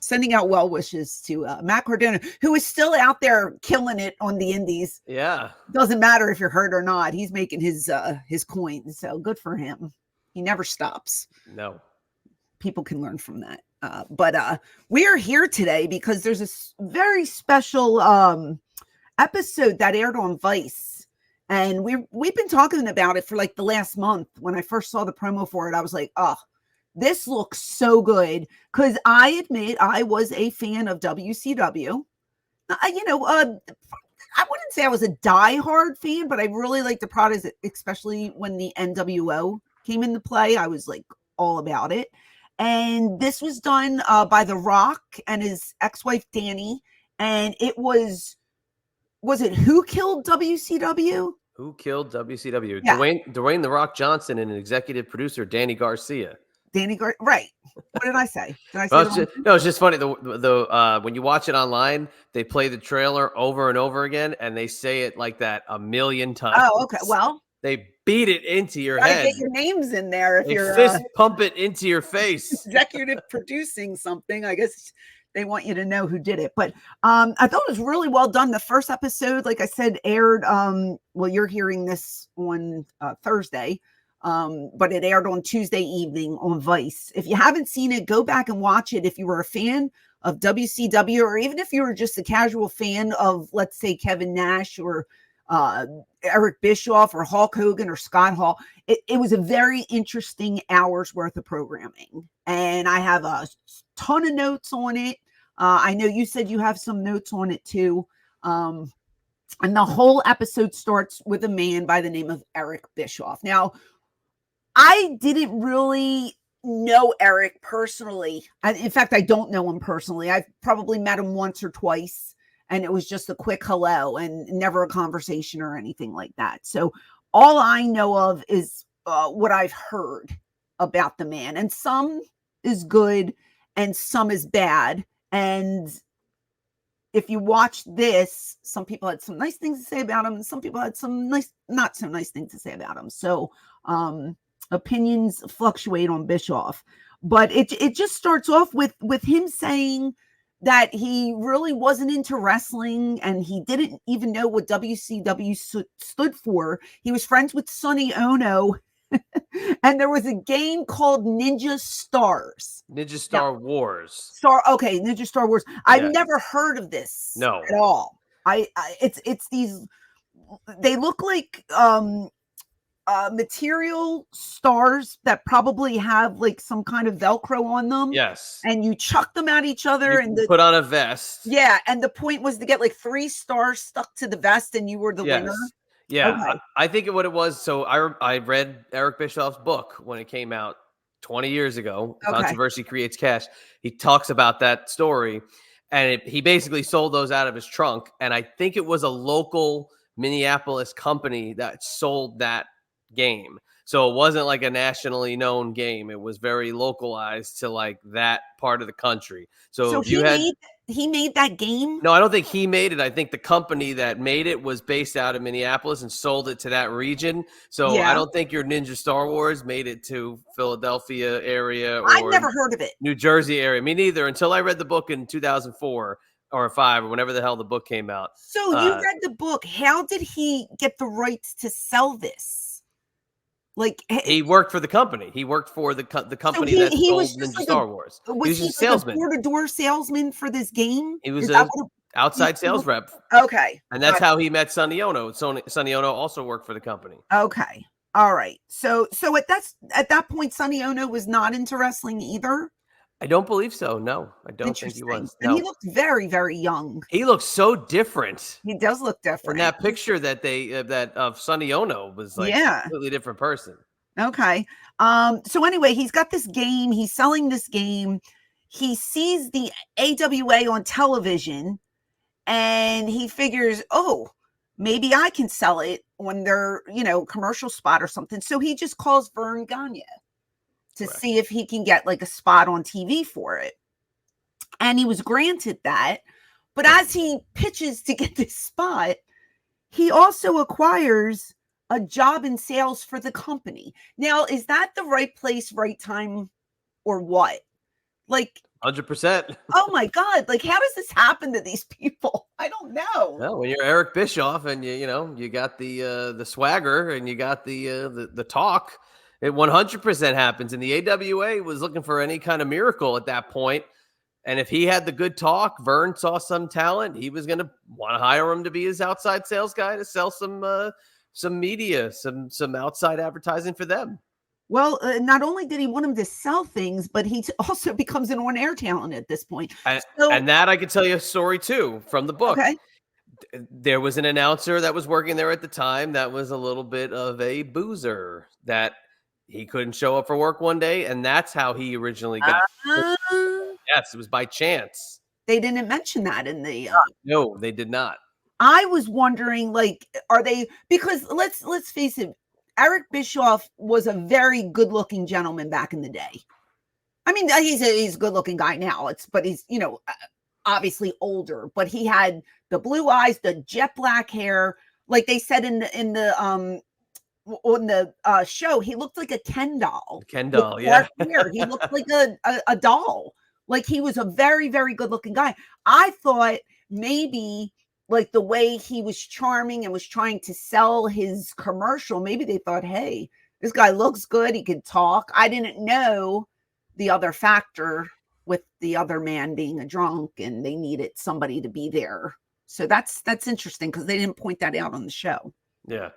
sending out well wishes to Matt Cardona, who is still out there killing it on the indies. Yeah. Doesn't matter if you're hurt or not. He's making his coins. So good for him. He never stops. No. People can learn from that. But we are here today because there's a very special episode that aired on Vice. And we've been talking about it for like the last month. When I first saw the promo for it, I was like, oh, this looks so good. Because I admit I was a fan of WCW. I wouldn't say I was a diehard fan, but I really liked the product, especially when the NWO came into play. I was like all about it. And this was done by The Rock and his ex-wife, Danny. And it was it Who Killed WCW? Who Killed WCW? Yeah. Dwayne The Rock Johnson and an executive producer, Danny Garcia. Right. What did I say? Did I say it's just funny. The when you watch it online, they play the trailer over and over again, and they say it like that a million times. Oh, okay. Well, they beat it into your head. Get your names in there if you're fist pump it into your face. Executive producing something. I guess they want you to know who did it. But I thought it was really well done. The first episode, like I said, aired. Well, you're hearing this on Thursday. But it aired on Tuesday evening on Vice. If you haven't seen it, go back and watch it. If you were a fan of WCW, or even if you were just a casual fan of, let's say, Kevin Nash or Eric Bischoff or Hulk Hogan or Scott Hall, it was a very interesting hour's worth of programming. And I have a ton of notes on it. I know you said you have some notes on it too. And the whole episode starts with a man by the name of Eric Bischoff. Now, I didn't really know Eric personally. In fact, I don't know him personally. I've probably met him once or twice, and it was just a quick hello and never a conversation or anything like that. So all I know of is what I've heard about the man, and some is good and some is bad. And if you watch this, some people had some nice things to say about him, and some people had some not so nice things to say about him. So, opinions fluctuate on Bischoff, but it just starts off with him saying that he really wasn't into wrestling and he didn't even know what WCW stood for. He was friends with Sonny Ono, and there was a game called Ninja Stars. Ninja Star Wars. Ninja Star Wars. I've never heard of this at all. It's these, they look like material stars that probably have like some kind of Velcro on them. Yes. And you chuck them at each other and put on a vest. Yeah. And the point was to get like 3 stars stuck to the vest and you were the winner. Yeah. Okay. I think what it was. So I read Eric Bischoff's book when it came out 20 years ago. Okay. Controversy Creates Cash. He talks about that story, and he basically sold those out of his trunk. And I think it was a local Minneapolis company that sold that game. So it wasn't like a nationally known game. It was very localized to like that part of the country. So if he made that game? No, I don't think he made it. I think the company that made it was based out of Minneapolis and sold it to that region. So I don't think your Ninja Star Wars made it to Philadelphia area or I've never heard of it. New Jersey area. Me neither, until I read the book in 2004 or 5 or whenever the hell the book came out. So you read the book. How did he get the rights to sell this? Like he worked for the company. He worked for the company that sold Ninja Star Wars. Was he a salesman, like a door-to-door salesman for this game? He was an outside sales rep. Okay, and that's how he met Sonny Ono. Sonny Ono also worked for the company. Okay, all right. So at that point, Sonny Ono was not into wrestling either. I don't believe so. No, I don't think he was. No. And he looked very, very young. He looks so different. He does look different. And that picture that that of Sonny Ono was like a completely different person. Okay. So anyway, he's got this game. He's selling this game. He sees the AWA on television, and he figures, oh, maybe I can sell it on their, commercial spot or something. So he just calls Vern Gagne to see if he can get like a spot on TV for it. And he was granted that. But as he pitches to get this spot, he also acquires a job in sales for the company. Now, is that the right place, right time, or what? Like, 100%. Oh my God. Like, how does this happen to these people? I don't know. Well, when you're Eric Bischoff and you got the swagger and you got the talk, it 100% happens. And the AWA was looking for any kind of miracle at that point. And if he had the good talk, Vern saw some talent, he was going to want to hire him to be his outside sales guy to sell some media, some outside advertising for them. Well, not only did he want him to sell things, but he also becomes an on-air talent at this point. And that I could tell you a story too from the book. Okay. There was an announcer that was working there at the time that was a little bit of a boozer, that he couldn't show up for work one day, and that's how he originally got. Yes, it was by chance. They didn't mention that in the. No, they did not. I was wondering, like, are they, because let's face it, Eric Bischoff was a very good-looking gentleman back in the day. I mean, he's a good-looking guy now. But he's, obviously older. But he had the blue eyes, the jet black hair. Like they said on the show, he looked like a Ken doll. Ken doll, yeah. He looked like a doll. Like, he was a very, very good-looking guy. I thought maybe, like, the way he was charming and was trying to sell his commercial, maybe they thought, hey, this guy looks good. He could talk. I didn't know the other factor with the other man being a drunk, and they needed somebody to be there. So that's interesting, because they didn't point that out on the show. Yeah.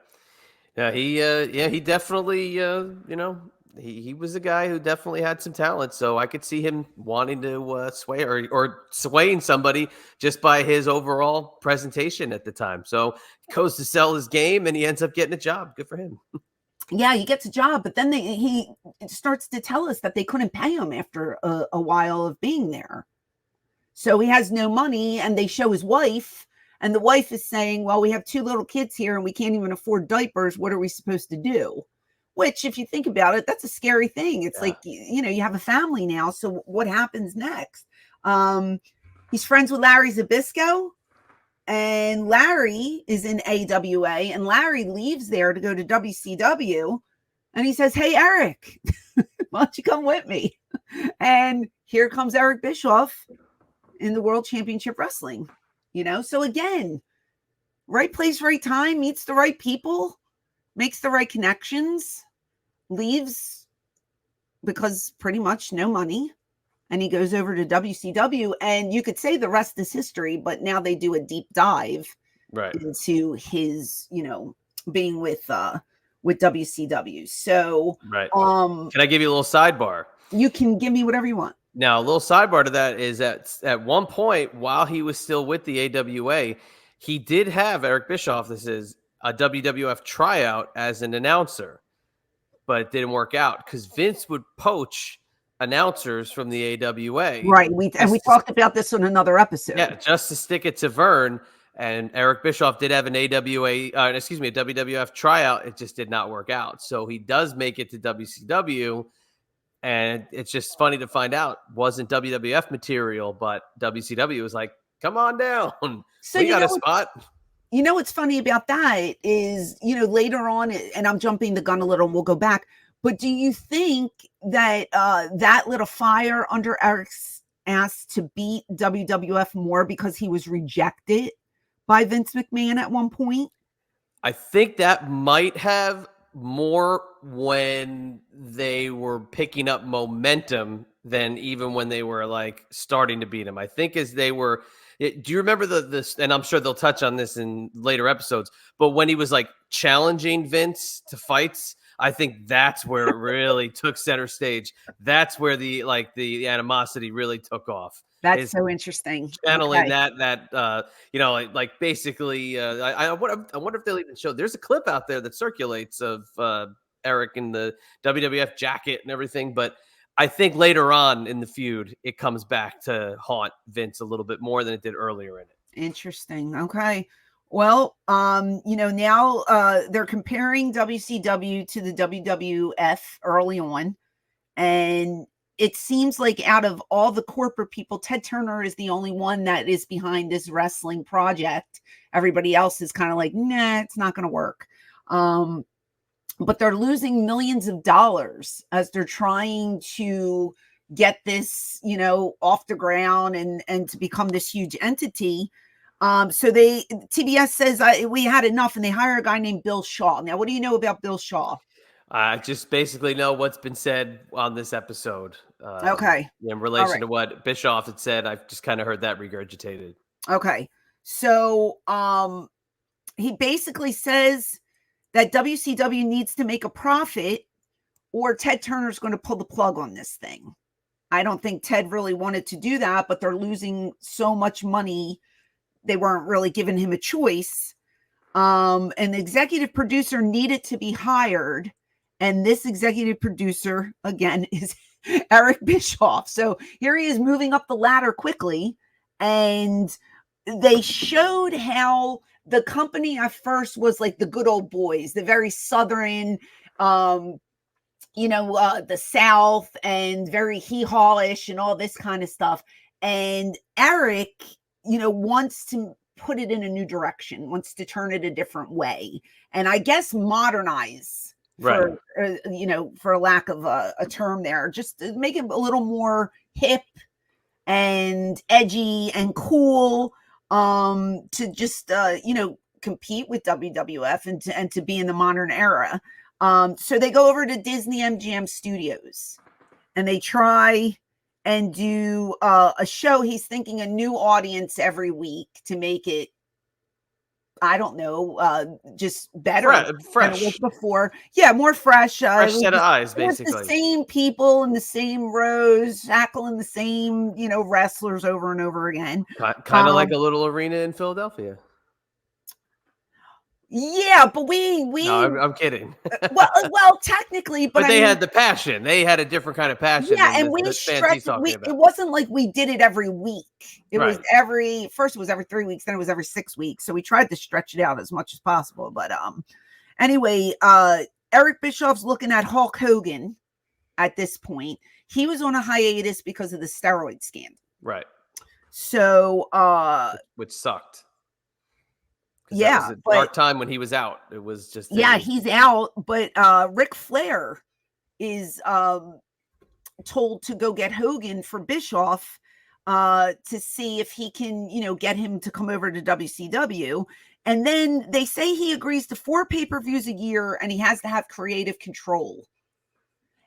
Yeah, he definitely, he was a guy who definitely had some talent. So I could see him wanting to sway or swaying somebody just by his overall presentation at the time. So he goes to sell his game and he ends up getting a job. Good for him. Yeah, he gets a job, but then he starts to tell us that they couldn't pay him after a while of being there. So he has no money, and they show his wife, and the wife is saying, well, we have 2 little kids here and we can't even afford diapers. What are we supposed to do? Which, if you think about it, that's a scary thing. It's like, you have a family now. So what happens next? He's friends with Larry Zbyszko, and Larry is in AWA, and Larry leaves there to go to WCW. And he says, hey, Eric, why don't you come with me? And here comes Eric Bischoff in the World Championship Wrestling. So again, right place, right time, meets the right people, makes the right connections, leaves because pretty much no money. And he goes over to WCW, and you could say the rest is history, but now they do a deep dive into his, being with WCW. So, can I give you a little sidebar? You can give me whatever you want. Now, a little sidebar to that is that at one point, while he was still with the AWA, he did have Eric Bischoff, this is a WWF tryout as an announcer, but it didn't work out because Vince would poach announcers from the AWA. Right. We talked about this on another episode. Yeah, just to stick it to Vern. And Eric Bischoff did have an a WWF tryout. It just did not work out. So he does make it to WCW. And it's just funny to find out wasn't WWF material, but WCW was like, come on down. So we got a spot. What's funny about that is, later on, and I'm jumping the gun a little and we'll go back, but do you think that that lit a fire under Eric's ass to beat WWF more because he was rejected by Vince McMahon at one point? I think that might have more when they were picking up momentum than even when they were like starting to beat him. I think as they were, do you remember this? And I'm sure they'll touch on this in later episodes, but when he was like challenging Vince to fights, I think that's where it really took center stage. That's where the animosity really took off. That's so interesting. Channeling that basically, I wonder if they'll even show. There's a clip out there that circulates of Eric in the WWF jacket and everything. But I think later on in the feud, it comes back to haunt Vince a little bit more than it did earlier in it. Interesting. Okay. Well, now they're comparing WCW to the WWF early on, and it seems like out of all the corporate people, Ted Turner is the only one that is behind this wrestling project. Everybody else is kind of like, nah, it's not going to work. But they're losing millions of dollars as they're trying to, get this, off the ground and to become this huge entity. So TBS says we had enough, and they hire a guy named Bill Shaw. Now, what do you know about Bill Shaw? I just basically know what's been said on this episode. Okay. In relation to what Bischoff had said, I've just kind of heard that regurgitated. Okay. So he basically says that WCW needs to make a profit or Ted Turner's going to pull the plug on this thing. I don't think Ted really wanted to do that, but they're losing so much money. They weren't really giving him a choice. And the executive producer needed to be hired. And this executive producer, again, is Eric Bischoff. So here he is moving up the ladder quickly. And they showed how the company at first was like the good old boys, the very Southern, the South, and very hee-haw-ish and all this kind of stuff. And Eric, wants to put it in a new direction, wants to turn it a different way. And I guess modernize, for lack of a term there, just to make it a little more hip and edgy and cool, to just, compete with WWF and to be in the modern era. So they go over to Disney MGM Studios and they try and do a show. He's thinking a new audience every week to make it, I don't know, just better. Fresh. Than it was before. Yeah, more fresh. Fresh set of eyes, basically. The same people in the same rows, tackling the same, wrestlers over and over again. Kind of like a little arena in Philadelphia. Yeah, but we No, I'm kidding. well, technically, but they had the passion. They had a different kind of passion. Yeah, and we stretched. It wasn't like we did it every week. It was every 3 weeks, then it was every 6 weeks. So we tried to stretch it out as much as possible. But anyway, Eric Bischoff's looking at Hulk Hogan at this point. He was on a hiatus because of the steroid scandal. Right. So which sucked. Yeah, that was a dark time when he was out. It was just he's out. But Ric Flair is told to go get Hogan for Bischoff to see if he can, get him to come over to WCW. And then they say he agrees to 4 pay-per-views a year, and he has to have creative control.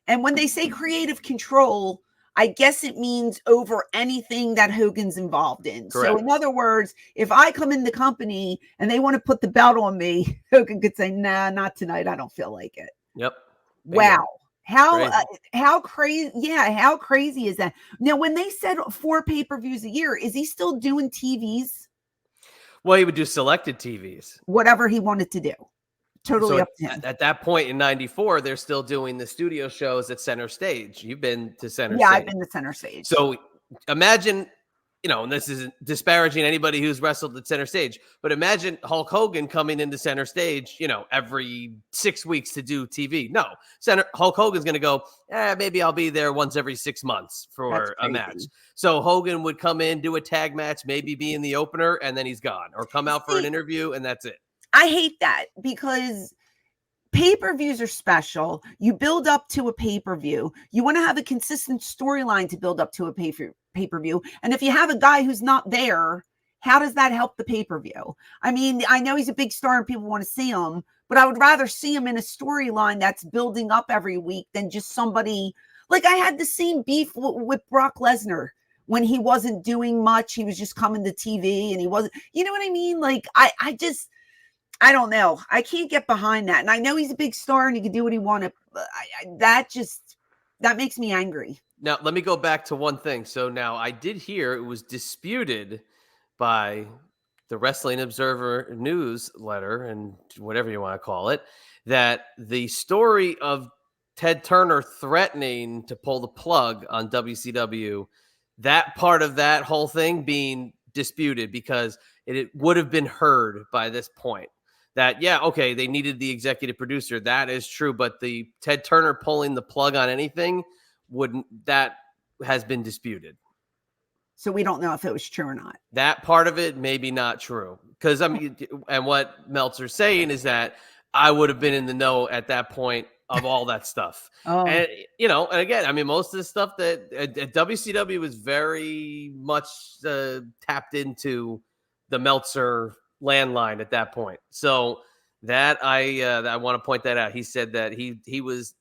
And when they say creative control, I guess it means over anything that Hogan's involved in. Correct. So in other words, if I come in the company and they want to put the belt on me, Hogan could say, nah, not tonight. I don't feel like it. Yep. Wow. How crazy. Yeah. How crazy is that? Now, when they said 4 pay-per-views a year, is he still doing TVs? Well, he would do selected TVs. Whatever he wanted to do. Totally up to him. At that point in 94, they're still doing the studio shows at Center Stage. You've been to Center Stage. Yeah, I've been to Center Stage. So imagine, and this isn't disparaging anybody who's wrestled at Center Stage, but imagine Hulk Hogan coming into Center Stage, every 6 weeks to do TV. No, Hulk Hogan's going to go, maybe I'll be there once every 6 months for a match. So Hogan would come in, do a tag match, maybe be in the opener, and then he's gone, or come out for an interview, and that's it. I hate that because pay-per-views are special. You build up to a pay-per-view. You want to have a consistent storyline to build up to a pay-per-view. And if you have a guy who's not there, how does that help the pay-per-view? I mean, I know he's a big star and people want to see him, but I would rather see him in a storyline that's building up every week than just somebody like I had the same beef with Brock Lesnar. When he wasn't doing much, he was just coming to TV and he wasn't, you know what I mean? Like, I don't know. I can't get behind that. And I know he's a big star and he can do what he wants. That makes me angry. Now, let me go back to one thing. So now I did hear it was disputed by the Wrestling Observer newsletter and whatever you want to call it, that the story of Ted Turner threatening to pull the plug on WCW, that part of that whole thing being disputed because it would have been heard by this point. That, they needed the executive producer. That is true. But the Ted Turner pulling the plug on anything that has been disputed. So we don't know if it was true or not. That part of it, maybe not true. Because and what Meltzer's saying is that I would have been in the know at that point of all that stuff. Oh, And, and again, I mean, most of the stuff that WCW was very much tapped into the Meltzer landline at that point. So that I want to point that out. He said that he was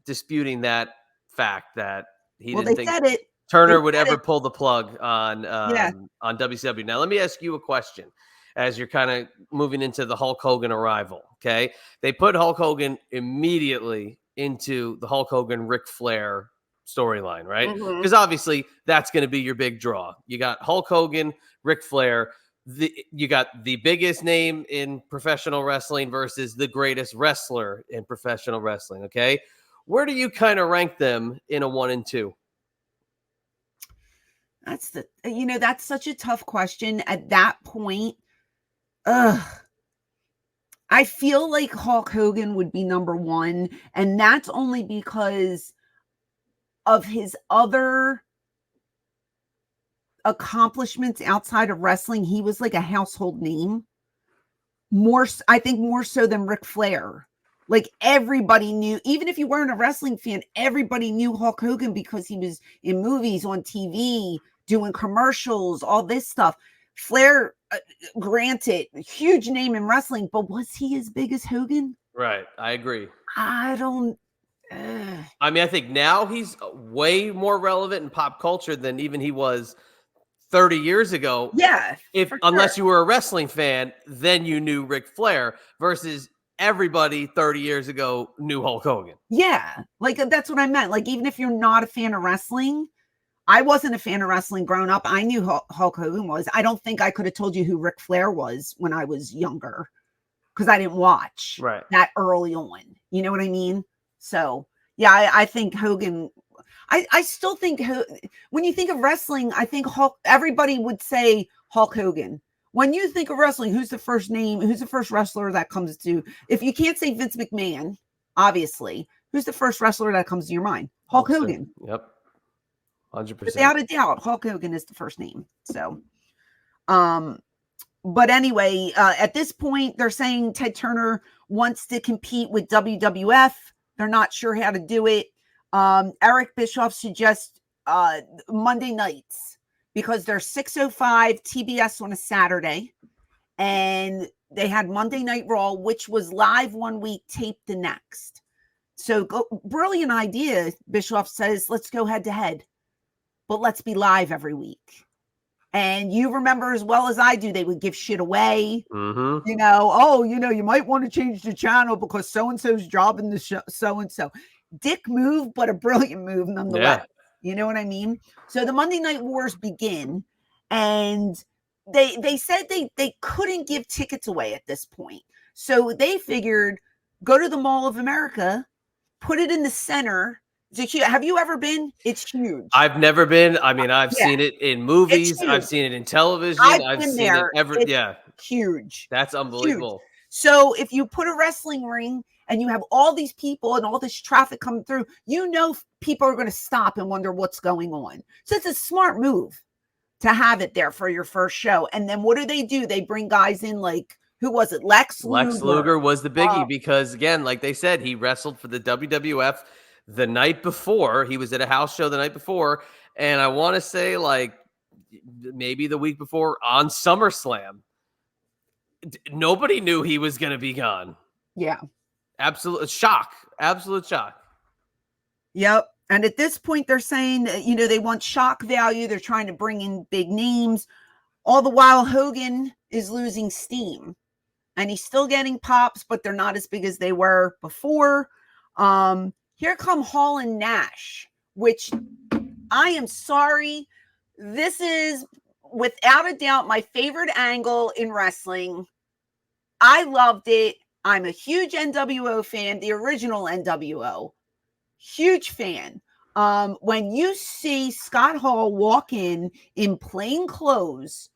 disputing that fact that he well, didn't they think said it. They Turner would said ever it. pull the plug Yeah. on WCW. Now, let me ask you a question as you're kind of moving into the Hulk Hogan arrival. Okay. They put Hulk Hogan immediately into the Hulk Hogan Ric Flair storyline, right? Mhm. Because obviously that's going to be your big draw. You got Hulk Hogan, Ric Flair. You got the biggest name in professional wrestling versus the greatest wrestler in professional wrestling. Okay. Where do you kind of rank them in a 1 and 2? That's such a tough question at that point. Ugh. I feel like Hulk Hogan would be number 1, and that's only because of his other accomplishments outside of wrestling. He was like a household name. I think more so than Ric Flair. Like everybody knew, even if you weren't a wrestling fan, everybody knew Hulk Hogan because he was in movies, on TV, doing commercials, all this stuff. Flair, granted, huge name in wrestling, but was he as big as Hogan? Right. I agree. I don't. I mean, I think now he's way more relevant in pop culture than even he was 30 years ago. Yeah, for Unless sure. you were a wrestling fan, then you knew Ric Flair versus everybody 30 years ago knew Hulk Hogan. Yeah, like that's what I meant. Like, even if you're not a fan of wrestling, I wasn't a fan of wrestling growing up. I knew Hulk Hogan was. I don't think I could have told you who Ric Flair was when I was younger because I didn't watch Right. that early on. You know what I mean? So, yeah, I think Hogan. I still think when you think of wrestling, I think everybody would say Hulk Hogan. When you think of wrestling, who's the first name? Who's the first wrestler that comes to? If you can't say Vince McMahon, obviously, who's the first wrestler that comes to your mind? Hulk Hogan. Yep. 100%. Without a doubt, Hulk Hogan is the first name. So, but anyway, at this point, they're saying Ted Turner wants to compete with WWF. They're not sure how to do it. Eric Bischoff suggests Monday nights because they're 6:05 TBS on a Saturday, and they had Monday Night Raw, which was live one week, taped the next. So, brilliant idea. Bischoff says, let's go head to head, but let's be live every week. And you remember as well as I do, they would give shit away. Mm-hmm. You might want to change the channel because so-and-so's jobbing the show, so-and-so. Dick move, but a brilliant move nonetheless. Yeah. You know what I mean? So the Monday Night Wars begin, and they said they couldn't give tickets away at this point. So they figured, go to the Mall of America, put it in the center. Have you ever been? It's huge. I've never been. I mean, I've seen it in movies. I've seen it in television. I've seen there. It huge. That's unbelievable. Huge. So if you put a wrestling ring and you have all these people and all this traffic coming through, people are going to stop and wonder what's going on. So it's a smart move to have it there for your first show. And then what do? They bring guys in like, who was it? Lex Luger. Lex Luger was the biggie because, again, like they said, he wrestled for the WWF the night before. He was at a house show the night before. And I want to say like maybe the week before on SummerSlam. Nobody knew he was going to be gone. Yeah. Absolute shock. Absolute shock. Yep. And at this point, they're saying, they want shock value. They're trying to bring in big names. All the while, Hogan is losing steam. And he's still getting pops, but they're not as big as they were before. Here come Hall and Nash, which I am sorry. This is, without a doubt, my favorite angle in wrestling. I loved it. I'm a huge NWO fan, the original NWO. Huge fan. When you see Scott Hall walk in plain clothes,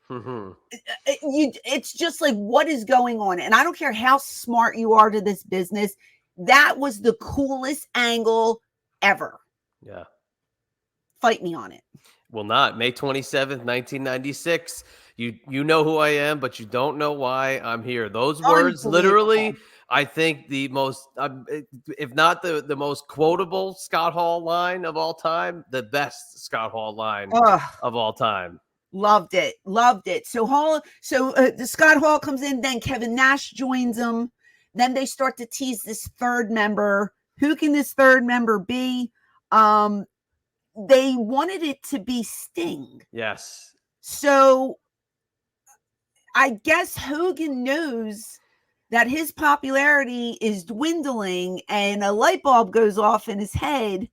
it's just like, what is going on? And I don't care how smart you are to this business. That was the coolest angle ever. Yeah. Fight me on it. Will not. May 27th, 1996. You know who I am, but you don't know why I'm here. Those words literally I think the most, if not the most quotable Scott Hall line of all time, the best Scott Hall line of all time. Loved it. So the Scott Hall comes in, then Kevin Nash joins them. Then they start to tease this third member. Who can this third member be? They wanted it to be Sting. Yes. So I guess Hogan knows that his popularity is dwindling, and a light bulb goes off in his head,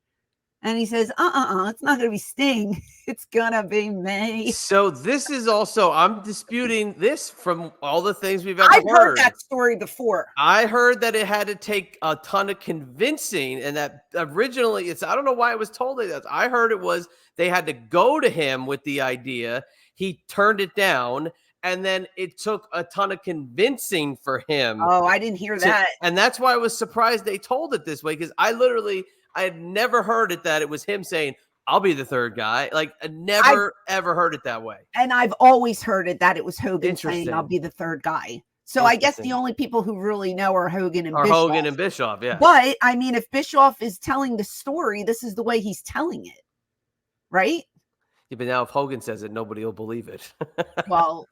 and he says, it's not going to be Sting. It's going to be me. So this is also, I'm disputing this from all the things we've ever heard. I've heard that story before. I heard that it had to take a ton of convincing, and that originally I don't know why it was told like that. I heard it was they had to go to him with the idea. He turned it down, and then it took a ton of convincing for him. Oh, I didn't hear that. And that's why I was surprised they told it this way, because I had never heard it that it was him saying, I'll be the third guy. Like, I never, ever heard it that way. And I've always heard it that it was Hogan saying, I'll be the third guy. So I guess the only people who really know are Hogan and Bischoff. Hogan and Bischoff, yeah. But, I mean, if Bischoff is telling the story, this is the way he's telling it. Right? Yeah, but now if Hogan says it, nobody will believe it. Well,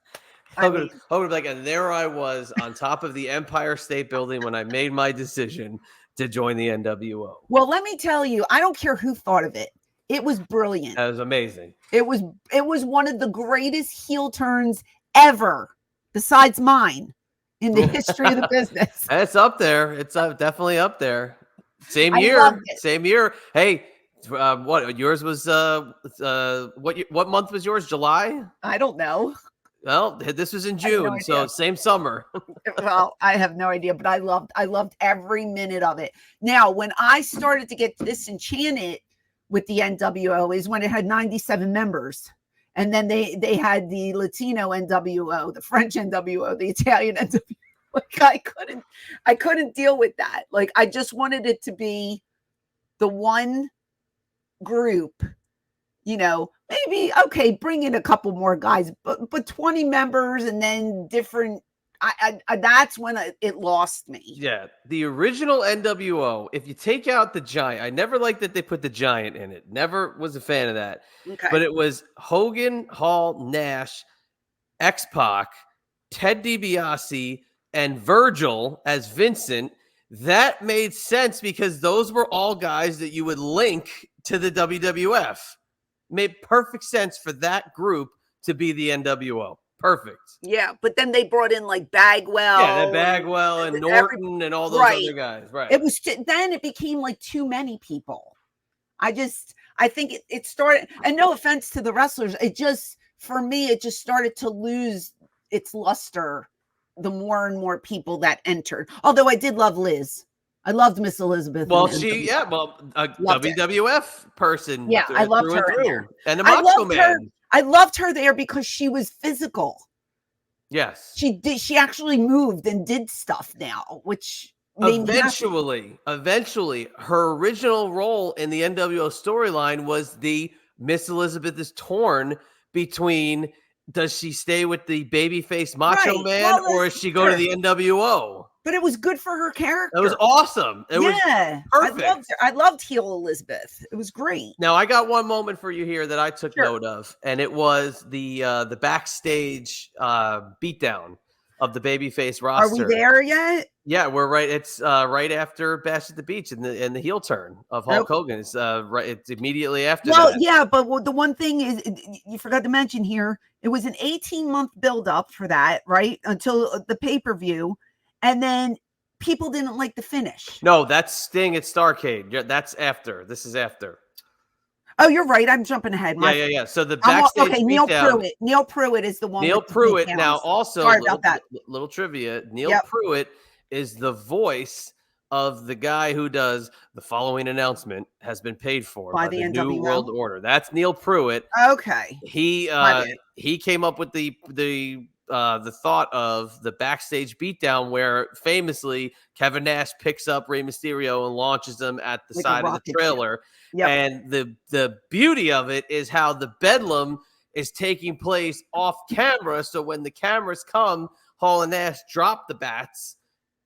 Hogan would be like, and there I was on top of the Empire State Building when I made my decision to join the NWO. Well, let me tell you, I don't care who thought of it. It was brilliant. That was amazing. It was one of the greatest heel turns ever, besides mine, in the history of the business. It's up there. It's definitely up there. Same year. Hey, what yours was? What month was yours? July? I don't know. Well, this was in June, so same summer. Well, I have no idea, but I loved every minute of it. Now, when I started to get disenchanted with the NWO is when it had 97 members. And then they had the Latino NWO, the French NWO, the Italian NWO. Like I couldn't deal with that. Like, I just wanted it to be the one group, maybe, okay, bring in a couple more guys, but 20 members and then different. I that's when it lost me. Yeah, the original NWO, if you take out the Giant, I never liked that they put the Giant in it. Never was a fan of that. Okay. But it was Hogan, Hall, Nash, X-Pac, Ted DiBiase, and Virgil as Vincent. That made sense because those were all guys that you would link to the WWF. Made perfect sense for that group to be the NWO. Perfect. Yeah, but then they brought in like Bagwell. Yeah, Bagwell and Norton and all those other guys. Right. It was then it became like too many people. I think it started, and no offense to the wrestlers, for me, it just started to lose its luster the more and more people that entered. Although I did love Liz. I loved Miss Elizabeth. Well, a WWF person. Yeah, I loved her there. And the Macho Man. I loved her there because she was physical. Yes. She actually moved and did stuff now, which eventually, her original role in the NWO storyline was the Miss Elizabeth is torn between, does she stay with the babyface Macho Man or does she go to the NWO? But it was good for her character. It was awesome. It was perfect. I loved heel Elizabeth. It was great. Now, I got one moment for you here that I took note of, and it was the backstage beatdown of the babyface roster. Are we there yet? Yeah, we're right. It's right after Bash at the Beach and the heel turn of Hulk Hogan. It's right. It's immediately after. Well, that. Yeah, but the one thing is you forgot to mention here. It was an 18-month buildup for that, right, until the pay-per-view. And then people didn't like the finish. No, that's Sting at Starrcade. Yeah, that's after. This is after. Oh, you're right. I'm jumping ahead. Yeah. So the backstage Neil Pruitt. Neil Pruitt is the one. Neil Pruitt. Now, also, sorry about that. Little trivia. Neil Pruitt is the voice of the guy who does the following announcement has been paid for by the New World Order. That's Neil Pruitt. Okay. He came up with the thought of the backstage beatdown where famously Kevin Nash picks up Rey Mysterio and launches him at the side of the trailer. Yep. And the beauty of it is how the bedlam is taking place off camera. So when the cameras come, Hall and Nash drop the bats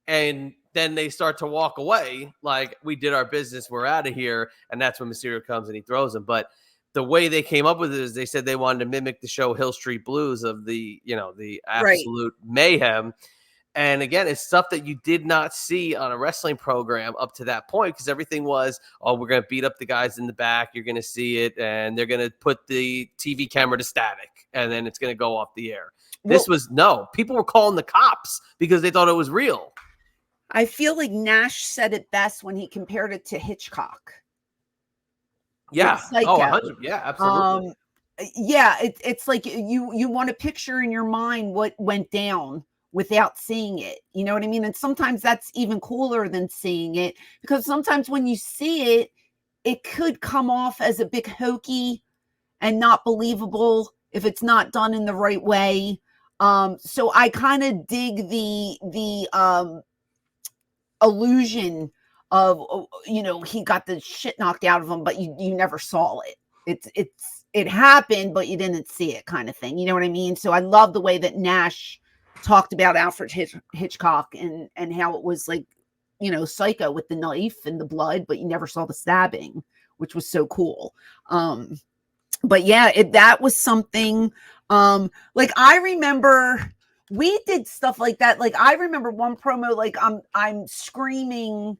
and then they start to walk away like, we did our business, we're out of here. And that's when Mysterio comes and he throws him. But the way they came up with it is they said they wanted to mimic the show Hill Street Blues of the, the absolute mayhem. And again, it's stuff that you did not see on a wrestling program up to that point, because everything was, oh, we're going to beat up the guys in the back. You're going to see it, and they're going to put the TV camera to static, and then it's going to go off the air. This was, no, people were calling the cops because they thought it was real. I feel like Nash said it best when he compared it to Hitchcock. Yeah. Oh, 100. Yeah, absolutely. Yeah, it's like you want to picture in your mind what went down without seeing it. You know what I mean? And sometimes that's even cooler than seeing it, because sometimes when you see it, it could come off as a bit hokey and not believable if it's not done in the right way. So I kind of dig the illusion of, he got the shit knocked out of him, but you never saw it. It happened, but you didn't see it, kind of thing. You know what I mean? So I love the way that Nash talked about Alfred Hitchcock and how it was like, Psycho with the knife and the blood, but you never saw the stabbing, which was so cool. But yeah, that was something. Like I remember we did stuff like that. Like I remember one promo, like I'm screaming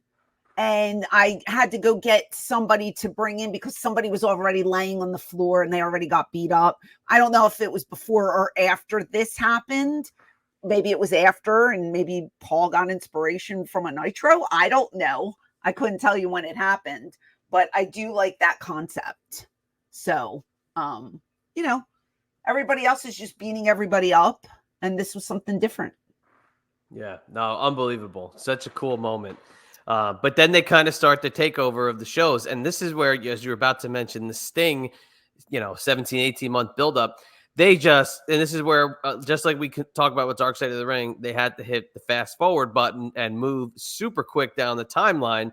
and I had to go get somebody to bring in because somebody was already laying on the floor and they already got beat up. I don't know if it was before or after this happened. Maybe it was after, and maybe Paul got inspiration from a Nitro. I don't know. I couldn't tell you when it happened, but I do like that concept. So, everybody else is just beating everybody up, and this was something different. Yeah, no, unbelievable. Such a cool moment. But then they kind of start the takeover of the shows. And this is where, as you were about to mention, the Sting, 17, 18-month buildup, and this is where, just like we could talk about with Dark Side of the Ring, they had to hit the fast forward button and move super quick down the timeline.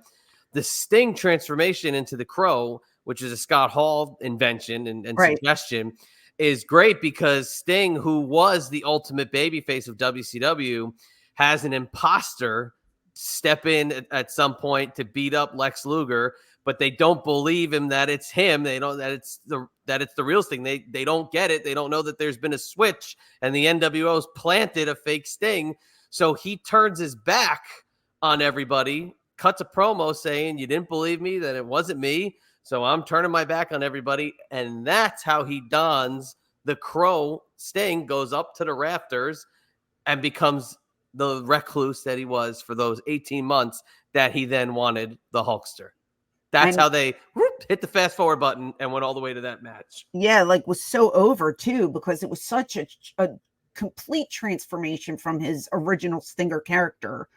The Sting transformation into the Crow, which is a Scott Hall invention and suggestion, is great because Sting, who was the ultimate babyface of WCW, has an imposter step in at some point to beat up Lex Luger, but they don't believe him that it's him. They don't that it's the real Sting. They don't get it. They don't know that there's been a switch and the NWO's planted a fake Sting. So he turns his back on everybody, cuts a promo saying, "You didn't believe me, that it wasn't me. So I'm turning my back on everybody." And that's how he dons the Crow Sting, goes up to the rafters and becomes the recluse that he was for those 18 months that he then wanted the Hulkster. That's how they hit the fast forward button and went all the way to that match. Yeah, like was so over too, because it was such a complete transformation from his original Stinger character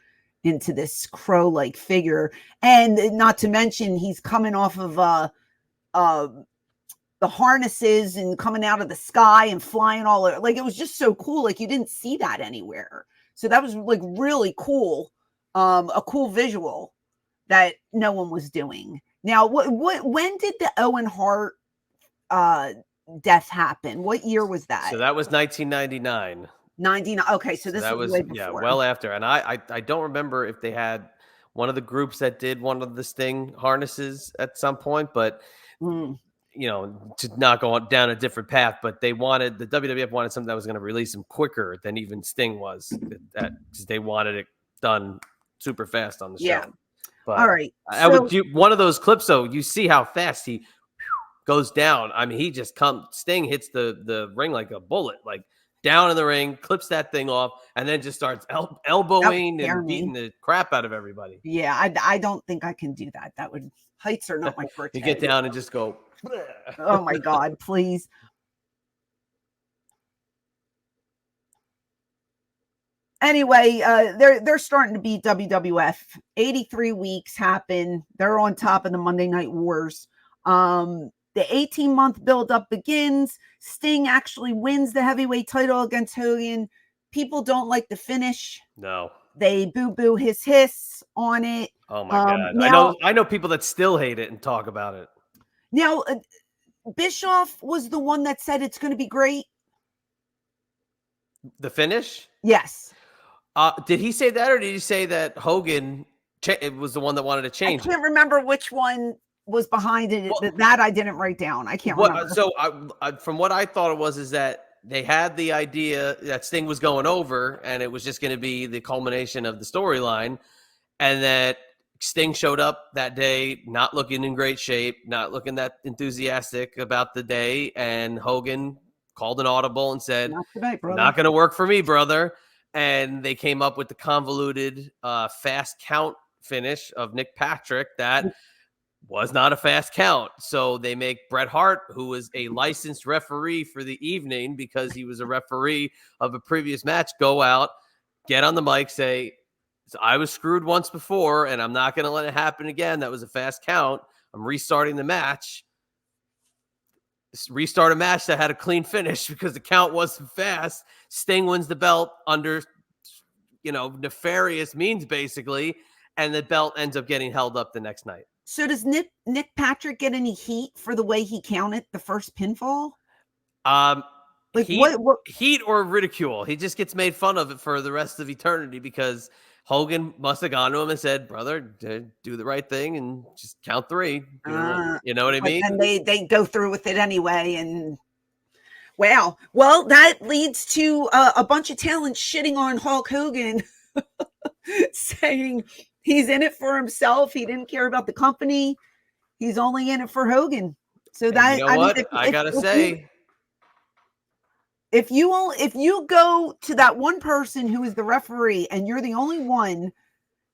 into this Crow-like figure. And not to mention, he's coming off of the harnesses and coming out of the sky and flying all over. Like, it was just so cool. Like, you didn't see that anywhere. So that was like really cool. A cool visual that no one was doing. Now, when did the Owen Hart death happen? What year was that? So that was 1999. 99. Okay, so this was way before. Yeah, well after. And I don't remember if they had one of the groups that did one of the Sting harnesses at some point, but to not go down a different path. But the WWF wanted something that was going to release him quicker than even Sting was. Because they wanted it done super fast on the show. But all right. One of those clips, though, you see how fast he goes down. I mean, Sting hits the ring like a bullet, like down in the ring, clips that thing off, and then just starts elbowing and beating the crap out of everybody. Yeah, I don't think I can do that. Heights are not my forte. You get down and just go. Oh my God, please. Anyway, they're starting to beat WWF. 83 weeks happen. They're on top of the Monday Night Wars. The 18-month build-up begins. Sting actually wins the heavyweight title against Hogan. People don't like the finish. No. They boo-boo his hiss on it. Oh my God. I know people that still hate it and talk about it. Now, Bischoff was the one that said it's going to be great. The finish? Yes. Did he say that, or did he say that Hogan it was the one that wanted to I change it? can't remember which one was behind it. Well, That I didn't write down. I can't remember. So from what I thought it was, is that they had the idea that Sting was going over, and it was just going to be the culmination of the storyline, and that Sting showed up that day not looking in great shape, not looking that enthusiastic about the day, and Hogan called an audible and said, Not tonight, brother. "Not going to work for me, brother." And they came up with the convoluted fast count finish of Nick Patrick that was not a fast count. So they make Bret Hart, who was a licensed referee for the evening because he was a referee of a previous match, go out, get on the mic, say, I was screwed once before, and I'm not going to let it happen again. That was a fast count. I'm restarting the match. Restart a match that had a clean finish because the count wasn't fast. Sting wins the belt under, nefarious means, basically, and the belt ends up getting held up the next night. So does Nick Patrick get any heat for the way he counted the first pinfall? Like heat or ridicule? He just gets made fun of it for the rest of eternity because Hogan must have gone to him and said, "Brother, do the right thing and just count 3." You know what I mean? And they go through with it anyway. And wow, well, that leads to a bunch of talent shitting on Hulk Hogan, saying he's in it for himself. He didn't care about the company. He's only in it for Hogan. So that, I gotta say, if you go to that one person who is the referee and you're the only one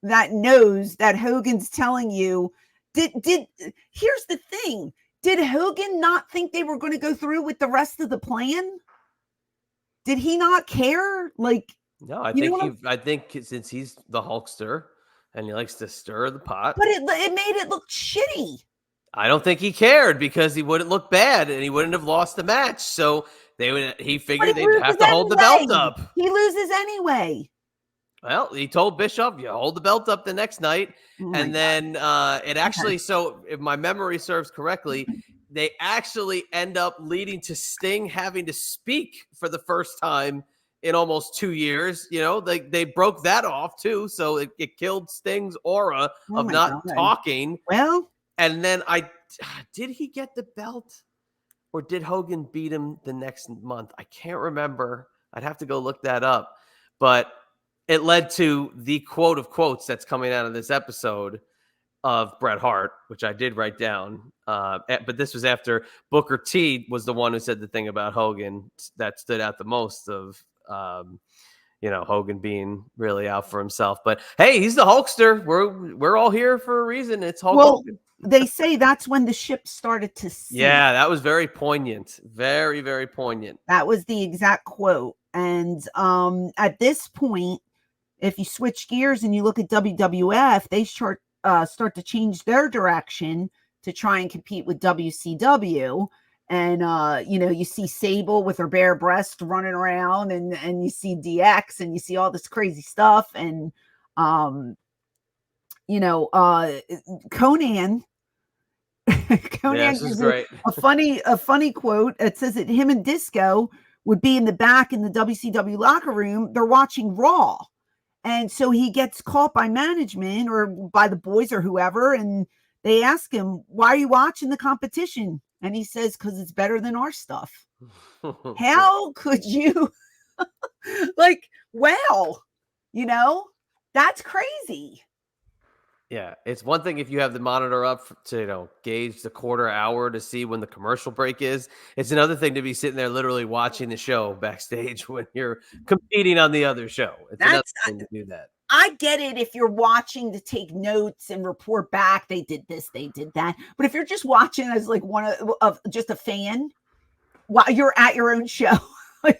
that knows that Hogan's telling you, here's the thing. Did Hogan not think they were going to go through with the rest of the plan? Did he not care? No, I think since he's the Hulkster and he likes to stir the pot. But it made it look shitty. I don't think he cared because he wouldn't look bad and he wouldn't have lost the match. So he figured they'd have to hold the belt up. He loses anyway. Well, he told Bischoff, you hold the belt up the next night. And then it actually, so if my memory serves correctly, they actually end up leading to Sting having to speak for the first time in almost 2 years. They broke that off too. So it killed Sting's aura of not talking. Well, and then did he get the belt or did Hogan beat him the next month? I can't remember. I'd have to go look that up. But it led to the quote of quotes that's coming out of this episode of Bret Hart, which I did write down. But this was after Booker T was the one who said the thing about Hogan that stood out the most of, Hogan being really out for himself. But hey, he's the Hulkster. We're all here for a reason. It's Hulk Hogan. They say that's when the ship started to sink. Yeah, that was very poignant. Very, very poignant. That was the exact quote. And at this point, if you switch gears and you look at WWF, they start to change their direction to try and compete with WCW. And, you see Sable with her bare breast running around and you see DX and you see all this crazy stuff. And, Conan is great. a funny quote. It says that him and Disco would be in the back in the WCW locker room. They're watching Raw. And so he gets caught by management or by the boys or whoever. And they ask him, why are you watching the competition? And he says, because it's better than our stuff. How could you wow, that's crazy. Yeah, it's one thing if you have the monitor up to gauge the quarter hour to see when the commercial break is. It's another thing to be sitting there literally watching the show backstage when you're competing on the other show. It's another thing to do that. I get it if you're watching to take notes and report back. They did this, they did that. But if you're just watching as one of just a fan while you're at your own show,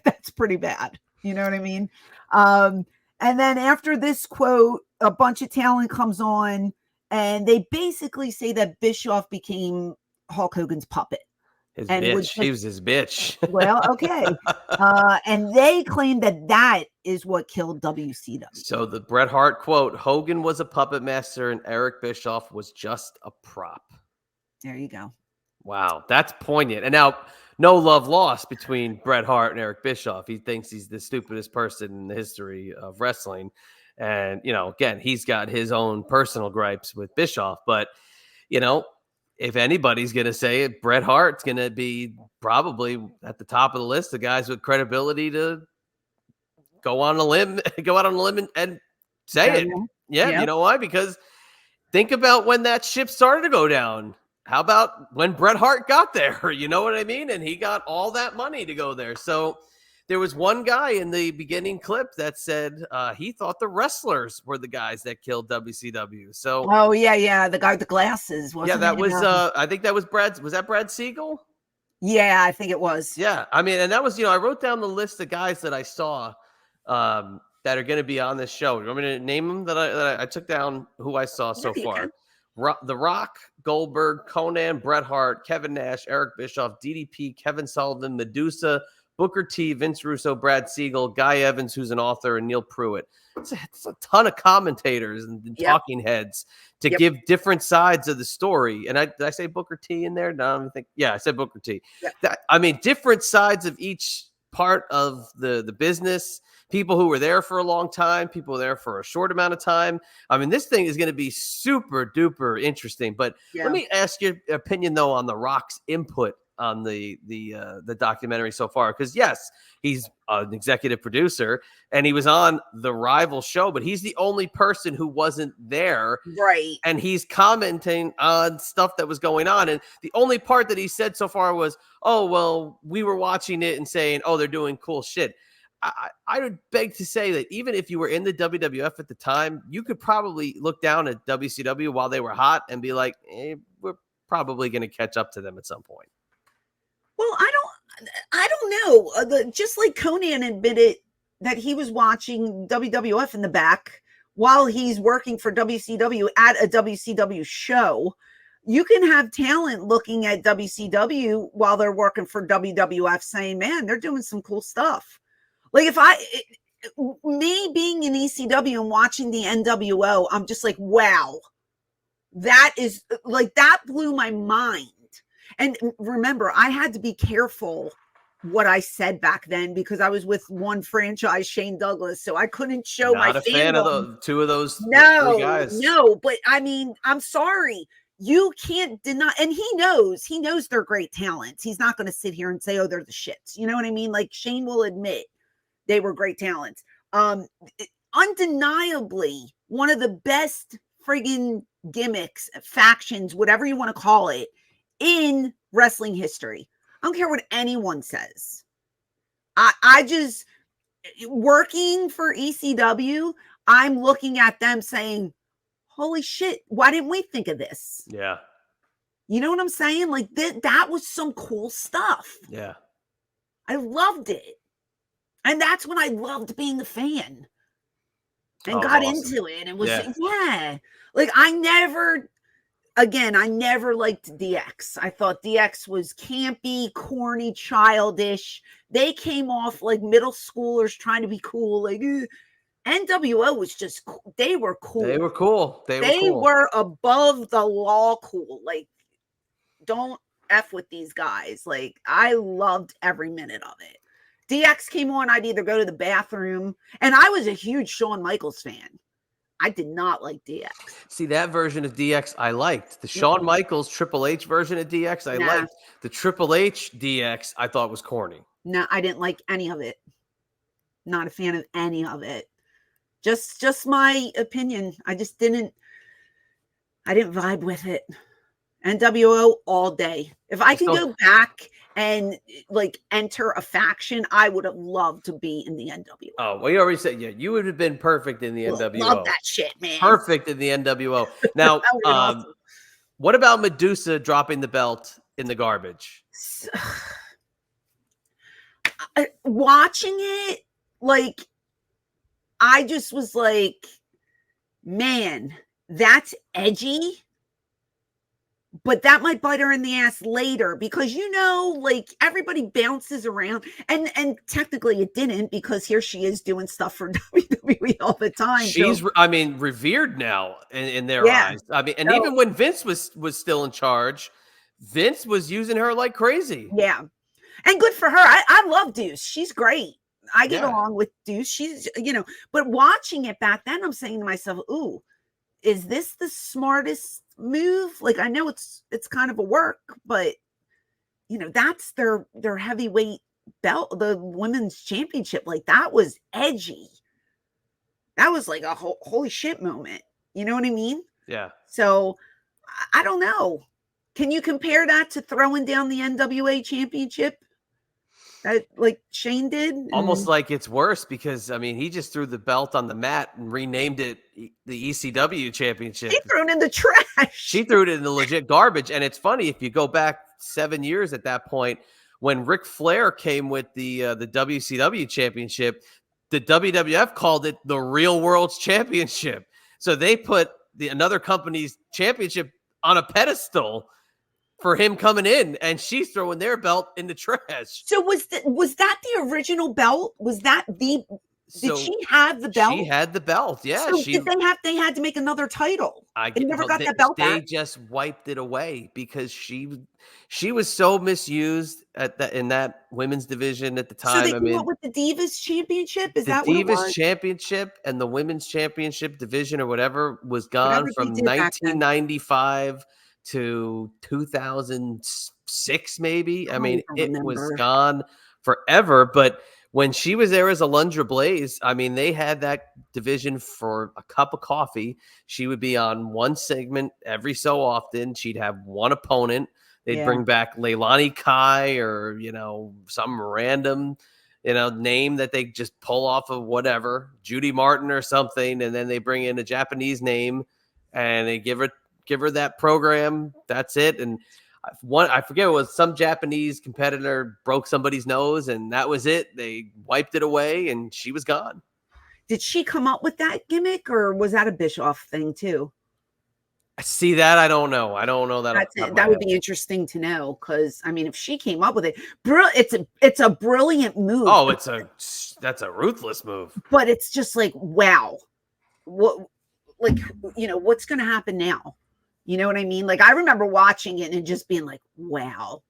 that's pretty bad. You know what I mean? And then after this quote, a bunch of talent comes on and they basically say that Bischoff became Hulk Hogan's puppet. His bitch. He was his bitch. Well, okay. And they claim that is what killed WCW. So the Bret Hart quote, Hogan was a puppet master and Eric Bischoff was just a prop. There you go. Wow, that's poignant. And now, no love lost between Bret Hart and Eric Bischoff. He thinks he's the stupidest person in the history of wrestling. And, again, he's got his own personal gripes with Bischoff. But, if anybody's going to say it, Bret Hart's going to be probably at the top of the list of guys with credibility to go on a limb, and say it. Yeah, you know why? Because think about when that ship started to go down. How about when Bret Hart got there? You know what I mean? And he got all that money to go there. So there was one guy in the beginning clip that said he thought the wrestlers were the guys that killed WCW. So the guy with the glasses. Wasn't that was I think that was Brad. Was that Brad Siegel? Yeah, I think it was. Yeah, I mean, and that was I wrote down the list of guys that I saw that are going to be on this show. You want me to name them? That I took down who I saw so far. The Rock, Goldberg, Conan, Bret Hart, Kevin Nash, Eric Bischoff, DDP, Kevin Sullivan, Medusa, Booker T, Vince Russo, Brad Siegel, Guy Evans, who's an author, and Neil Pruitt. It's a ton of commentators and talking heads to give different sides of the story. And did I say Booker T in there? No, I said Booker T. Yep. Different sides of each part of the business. People who were there for a long time, people there for a short amount of time. This thing is going to be super duper interesting. But let me ask your opinion though on The Rock's input on the documentary so far, because yes, he's an executive producer and he was on the rival show, but he's the only person who wasn't there, right? And he's commenting on stuff that was going on, and the only part that he said so far was, "Oh well, we were watching it and saying, oh, they're doing cool shit." I would beg to say that even if you were in the WWF at the time, you could probably look down at WCW while they were hot and be like, we're probably going to catch up to them at some point. Well, I don't know. Just like Conan admitted that he was watching WWF in the back while he's working for WCW at a WCW show. You can have talent looking at WCW while they're working for WWF saying, man, they're doing some cool stuff. Like me being in ECW and watching the NWO, I'm just like, wow, that blew my mind. And remember, I had to be careful what I said back then because I was with one franchise, Shane Douglas, so I couldn't show my Not a fan of two of those three guys. No, but I'm sorry. You can't deny, and he knows they're great talents. He's not going to sit here and say, oh, they're the shits. You know what I mean? Like Shane will admit they were great talents. Undeniably, one of the best friggin' gimmicks, factions, whatever you want to call it, in wrestling history. I don't care what anyone says. I just, working for ECW, I'm looking at them saying, holy shit, why didn't we think of this? Yeah. You know what I'm saying? Like that was some cool stuff. Yeah. I loved it. And that's when I loved being a fan and got into it. And was, like I never liked DX. I thought DX was campy, corny, childish. They came off like middle schoolers trying to be cool. Like NWO was just, they were cool. They were cool. They were above the law cool. Like, don't F with these guys. Like, I loved every minute of it. DX came on, I'd either go to the bathroom, and I was a huge Shawn Michaels fan. I did not like DX. See, that version of DX I liked. The Shawn Michaels Triple H version of DX I liked. The Triple H DX I thought was corny. No, I didn't like any of it. Not a fan of any of it. Just my opinion. I didn't vibe with it. NWO all day. If I can go back and like enter a faction, I would have loved to be in the NWO. Oh, well, you already said, you would have been perfect in the NWO. Love that shit, man. Perfect in the NWO. Now, awesome. What about Medusa dropping the belt in the garbage? Watching it, like, I just was like, man, that's edgy. But that might bite her in the ass later because, like everybody bounces around and technically it didn't because here she is doing stuff for WWE all the time. She's, revered now in their eyes. Even when Vince was still in charge, Vince was using her like crazy. Yeah. And good for her. I love Deuce. She's great. I get Yeah. along with Deuce. She's, but watching it back then, I'm saying to myself, ooh, is this the smartest move? Like, I know it's kind of a work, but that's their heavyweight belt, the women's championship. Like, that was edgy. That was like a holy shit moment. You know what I mean? Yeah. So I don't know. Can you compare that to throwing down the NWA championship that like Shane did? Almost like it's worse because, I mean, he just threw the belt on the mat and renamed it the ECW championship. He threw it in the trash. She threw it in the legit garbage. And it's funny, if you go back 7 years at that point, when Ric Flair came with the WCW championship, the WWF called it the Real World's Championship. So they put another company's championship on a pedestal for him coming in, and she's throwing their belt in the trash. So was that the original belt? Was that did she have the belt? She had the belt, yeah. So did they had to make another title? They never got that belt back. They just wiped it away because she was so misused in that women's division at the time. So they came up with the Divas Championship? Is that what it was? The Divas Championship and the Women's Championship division or whatever was gone from 1995 to 2006, maybe. I mean, it was gone forever. But when she was there as Alundra Blaze, I mean, they had that division for a cup of coffee. She would be on one segment every so often. She'd have one opponent. They'd bring back Leilani Kai or, some random, name that they just pull off of whatever, Judy Martin or something. And then they bring in a Japanese name and they give her that program. That's it. And I forget, it was some Japanese competitor broke somebody's nose and that was it. They wiped it away and she was gone. Did she come up with that gimmick or was that a Bischoff thing too? See, that I don't know. I don't know that. That would be interesting to know, because I mean, if she came up with it, it's a brilliant move. Oh, that's a ruthless move. But it's just like, wow, what's going to happen now? You know what I mean? Like, I remember watching it and just being like, wow.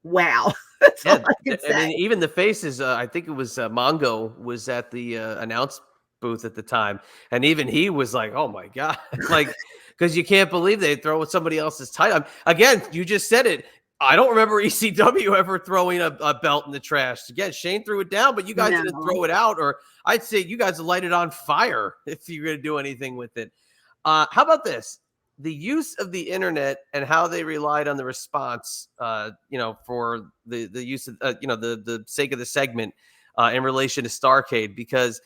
That's all I can say. I mean, even the faces. I think it was Mongo was at the announce booth at the time, and even he was like, "Oh my god!" Like. Because you can't believe they throw with somebody else's title. Again, you just said it. I don't remember ECW ever throwing a belt in the trash. Again, Shane threw it down, but you guys didn't throw it out. Or I'd say you guys light it on fire if you're going to do anything with it. How about this? The use of the internet and how they relied on the response, for the use of, the sake of the segment in relation to Starrcade. Because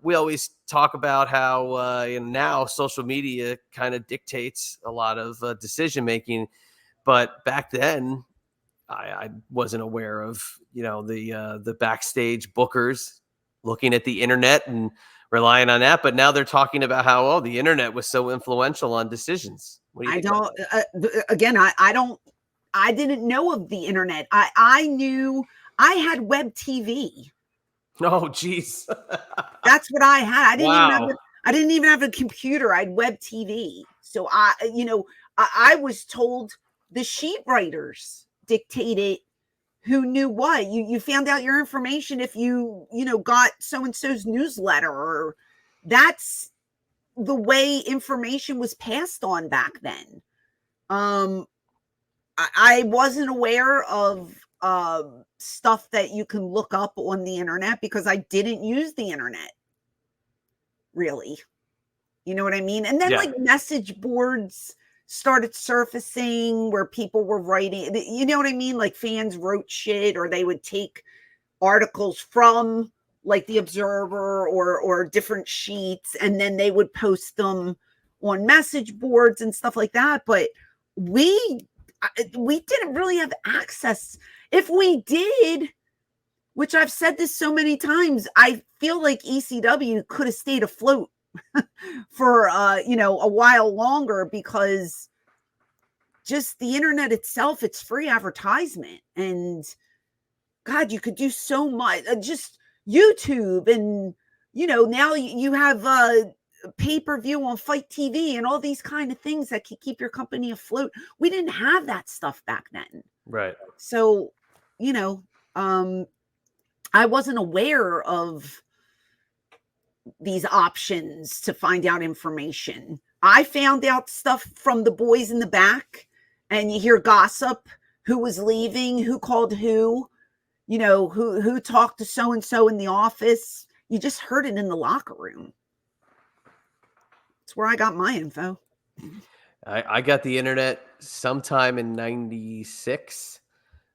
we always talk about how now social media kind of dictates a lot of decision making, but back then I wasn't aware of the backstage bookers looking at the internet and relying on that. But now they're talking about how the internet was so influential on decisions. What do you think? I didn't know of the internet. I knew I had web TV. Oh, geez. That's what I had. I didn't even have a computer. I had web TV. So I was told the sheet writers dictated who knew what. You found out your information if you got so-and-so's newsletter, or that's the way information was passed on back then. I wasn't aware of stuff that you can look up on the internet because I didn't use the internet really. You know what I mean? And then like message boards started surfacing where people were writing, you know what I mean? Like fans wrote shit, or they would take articles from like the Observer or different sheets, and then they would post them on message boards and stuff like that. But we didn't really have access. If we did, which I've said this so many times, I feel like ECW could have stayed afloat for a while longer, because just the internet itself, it's free advertisement, and God, you could do so much. Just YouTube, and now you have pay-per-view on Fight TV and all these kind of things that can keep your company afloat. We didn't have that stuff back then. Right. So, I wasn't aware of these options to find out information. I found out stuff from the boys in the back, and you hear gossip, who was leaving, who called who, who talked to so-and-so in the office. You just heard it in the locker room. That's where I got my info. I got the internet sometime in 96.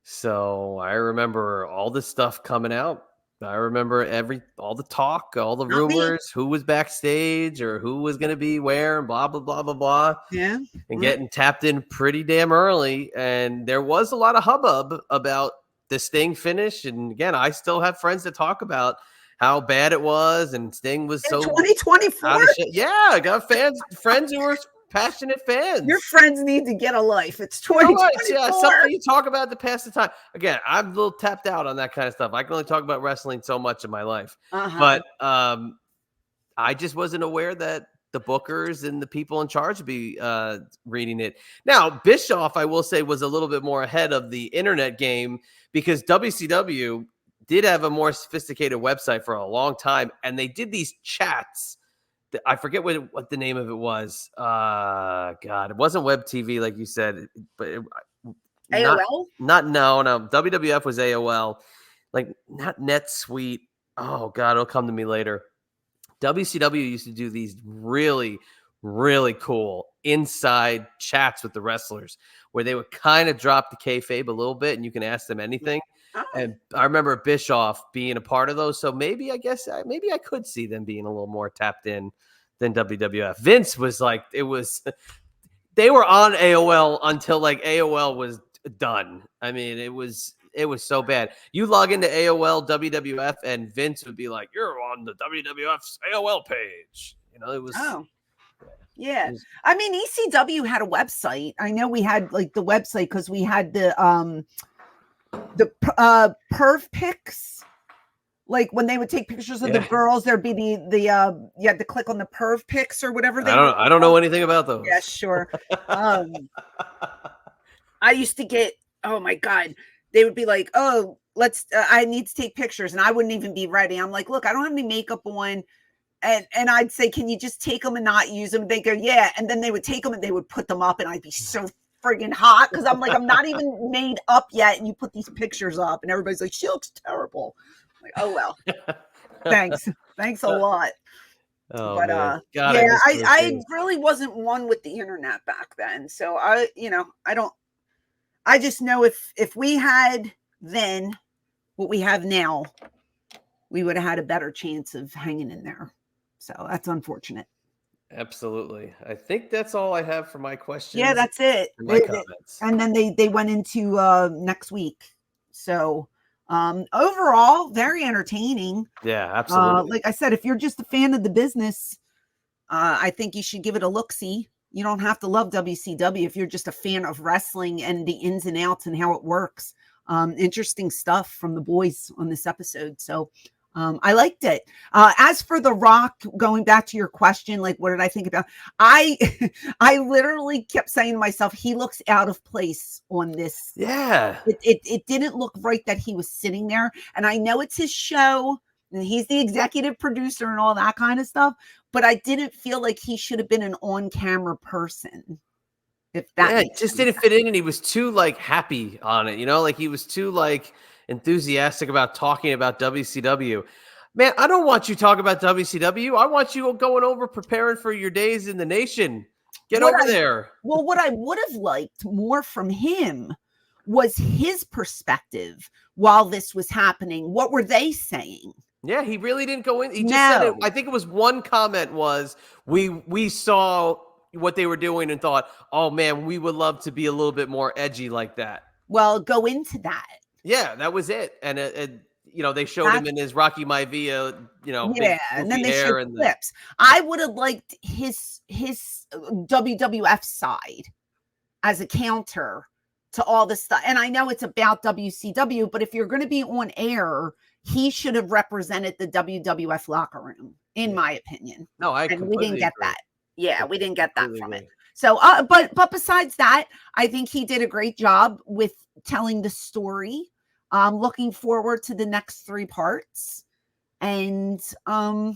So I remember all this stuff coming out. I remember all the talk, all the rumors, who was backstage or who was going to be where, and blah, blah, blah, blah, blah. Yeah. And getting tapped in pretty damn early. And there was a lot of hubbub about the Sting finish. And again, I still have friends that talk about how bad it was, and Sting was so 2024. Yeah, I got friends who were passionate fans. Your friends need to get a life. It's 2024. Yeah, something you talk about to pass the time. Again, I'm a little tapped out on that kind of stuff. I can only talk about wrestling so much in my life. But I just wasn't aware that the bookers and the people in charge would be reading it. Now, Bischoff, I will say, was a little bit more ahead of the internet game, because WCW did have a more sophisticated website for a long time, and they did these chats. I forget what the name of it was. God, it wasn't Web TV like you said, but AOL? No. WWF was AOL, like not NetSuite. Oh God, it'll come to me later. WCW used to do these really, really cool inside chats with the wrestlers, where they would kind of drop the kayfabe a little bit, and you can ask them anything. Oh. And I remember Bischoff being a part of those. So maybe I could see them being a little more tapped in than WWF. Vince was like, they were on AOL until like AOL was done. I mean, it was so bad. You log into AOL WWF and Vince would be like, "You're on the WWF's AOL page." It was. Oh. Yeah. I mean, ECW had a website. I know we had like the website because we had the perv pics. Like when they would take pictures of the girls, there'd be the you had to click on the perv pics or whatever. I don't know anything about those. Yeah, sure. I used to get, oh my God, they would be like, "Oh, I need to take pictures," and I wouldn't even be ready. I'm like, "Look, I don't have any makeup on." And I'd say, "Can you just take them and not use them?" They go, "Yeah." And then they would take them and they would put them up, and I'd be so friggin' hot because I'm like, I'm not even made up yet, and you put these pictures up, and everybody's like, "She looks terrible." I'm like, oh well, thanks a lot. Oh, but God, yeah, I really wasn't one with the internet back then, so I just know if we had then what we have now, we would have had a better chance of hanging in there. So that's unfortunate. Absolutely. I think that's all I have for my questions. Yeah, that's it. My comments. And then they went into next week. So overall, very entertaining. Yeah, absolutely. Like I said, if you're just a fan of the business, I think you should give it a look-see. You don't have to love WCW if you're just a fan of wrestling and the ins and outs and how it works. Interesting stuff from the boys on this episode. So I liked it. As for The Rock, going back to your question, like, what did I think about? I literally kept saying to myself, he looks out of place on this. Yeah. It didn't look right that he was sitting there. And I know it's his show and he's the executive producer and all that kind of stuff, but I didn't feel like he should have been an on-camera person. If that it just didn't fit in, and he was too like happy on it, like he was too like enthusiastic about talking about WCW. Man, I don't want you talking about WCW. I want you going over preparing for your days in the nation. Get over there. Well, what I would have liked more from him was his perspective while this was happening. What were they saying? Yeah, he really didn't go in. He just said it. I think it was one comment was, we saw what they were doing and thought, oh man, we would love to be a little bit more edgy like that. Well, go into that. Yeah, that was it. And they showed him in his Rocky Maivia, yeah, and then they showed clips. I would have liked his WWF side as a counter to all this stuff. And I know it's about WCW, but if you're going to be on air, he should have represented the WWF locker room. in my opinion. No, I And we didn't completely get agree. that. Yeah, we didn't get that Completely from it. agree. So, but besides that, I think he did a great job with telling the story. Looking forward to the next 3 parts, and I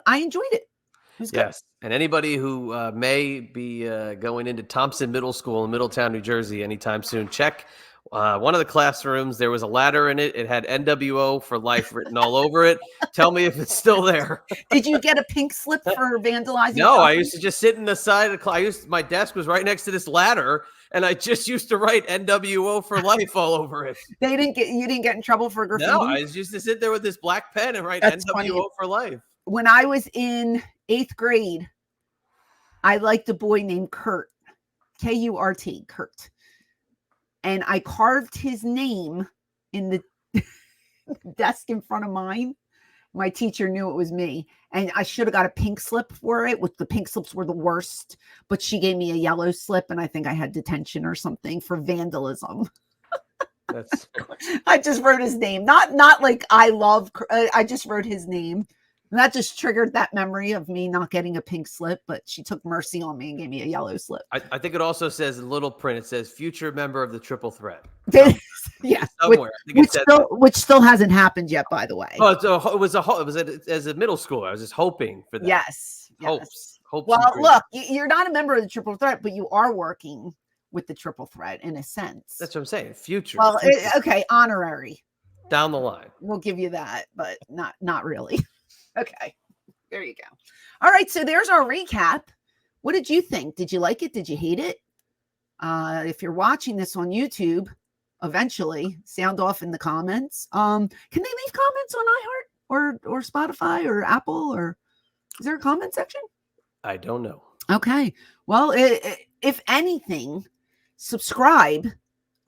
enjoyed it. It was good. Yes, and anybody who may be going into Thompson Middle School in Middletown, New Jersey, anytime soon, check one of the classrooms. There was a ladder in it. It had NWO for life written all over it. Tell me if it's still there. Did you get a pink slip for vandalizing No, I property? used to just sit in the side of the class. My desk was right next to this ladder, and I just used to write NWO for life all over it. You didn't get in trouble for graffiti? No, I used to sit there with this black pen and write That's NWO funny. for life. When I was in 8th grade, I liked a boy named Kurt, Kurt, Kurt. And I carved his name in the desk in front of mine. My teacher knew it was me, and I should have got a pink slip for it, which the pink slips were the worst, but she gave me a yellow slip, and I think I had detention or something for vandalism. That's I just wrote his name. Not like I just wrote his name. And that just triggered that memory of me not getting a pink slip, but she took mercy on me and gave me a yellow slip. I think it also says in little print, it says future member of the Triple Threat. Yeah, Somewhere. I think which still hasn't happened yet, by the way. Oh, it was as a middle school. I was just hoping for that. Yes. Hopes. Well, look, you're not a member of the Triple Threat, but you are working with the Triple Threat in a sense. That's what I'm saying. Future. Well, okay, honorary. Down the line. We'll give you that, but not really. Okay, there you go. All right, so there's our recap. What did you think? Did you like it? Did you hate it? If you're watching this on YouTube, eventually sound off in the comments. Can they leave comments on iHeart or Spotify or Apple, or is there a comment section? I don't know. Okay. Well, if anything, subscribe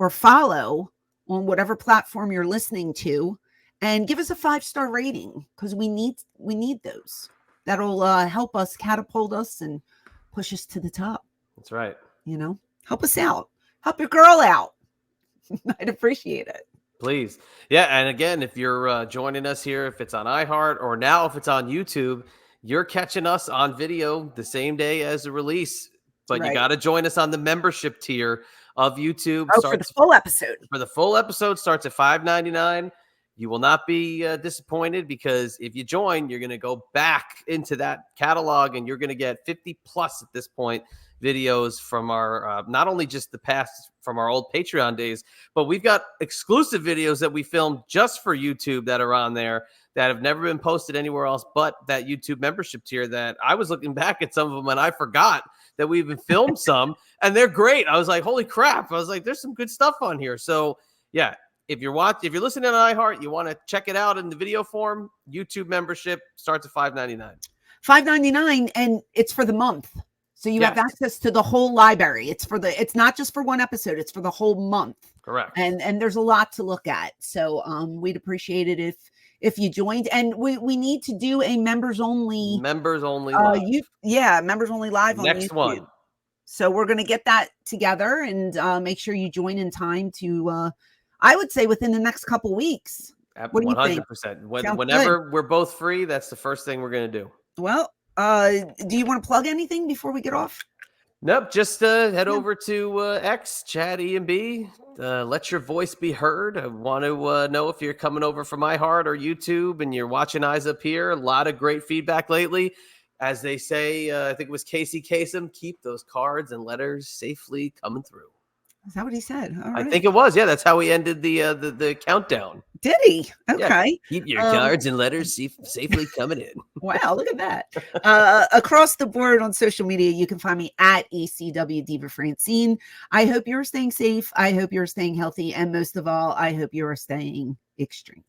or follow on whatever platform you're listening to, and give us a 5-star rating, because we need those. That'll help us, catapult us, and push us to the top. That's right. Help us out. Help your girl out. I'd appreciate it. Please. Yeah. And again, if you're joining us here, if it's on iHeart or now if it's on YouTube, you're catching us on video the same day as the release. But You got to join us on the membership tier of YouTube. For the full episode. For the full episode, starts at $5.99. You will not be disappointed, because if you join, you're going to go back into that catalog and you're going to get 50 plus at this point videos from our not only just the past from our old Patreon days, but we've got exclusive videos that we filmed just for YouTube that are on there that have never been posted anywhere else but that YouTube membership tier. That I was looking back at some of them and I forgot that we even filmed some, and they're great. I was like, holy crap. I was like, there's some good stuff on here. So yeah, if you're listening on iHeart, you want to check it out in the video form, YouTube membership starts at $5.99. $5.99, and it's for the month. So you have access to the whole library. It's not just for one episode, it's for the whole month. Correct. And there's a lot to look at. So we'd appreciate it if you joined. And we need to do a members only live. members only live on Next YouTube. one. So we're going to get that together, and make sure you join in time to I would say within the next couple weeks. What do you think? 100%. Whenever we're both free, that's the first thing we're going to do. Well, do you want to plug anything before we get off? Nope. Just head over to X, Chad E&B. Let your voice be heard. I want to know if you're coming over from iHeart or YouTube and you're watching Eyes Up Here. A lot of great feedback lately. As they say, I think it was Casey Kasem, keep those cards and letters safely coming through. Is that what he said? All right. I think it was. Yeah, that's how he ended the countdown. Did he? Okay. Yeah. Keep your cards and letters safely coming in. Wow, look at that. Across the board on social media, you can find me at ECW Diva Francine. I hope you're staying safe. I hope you're staying healthy. And most of all, I hope you're staying extreme.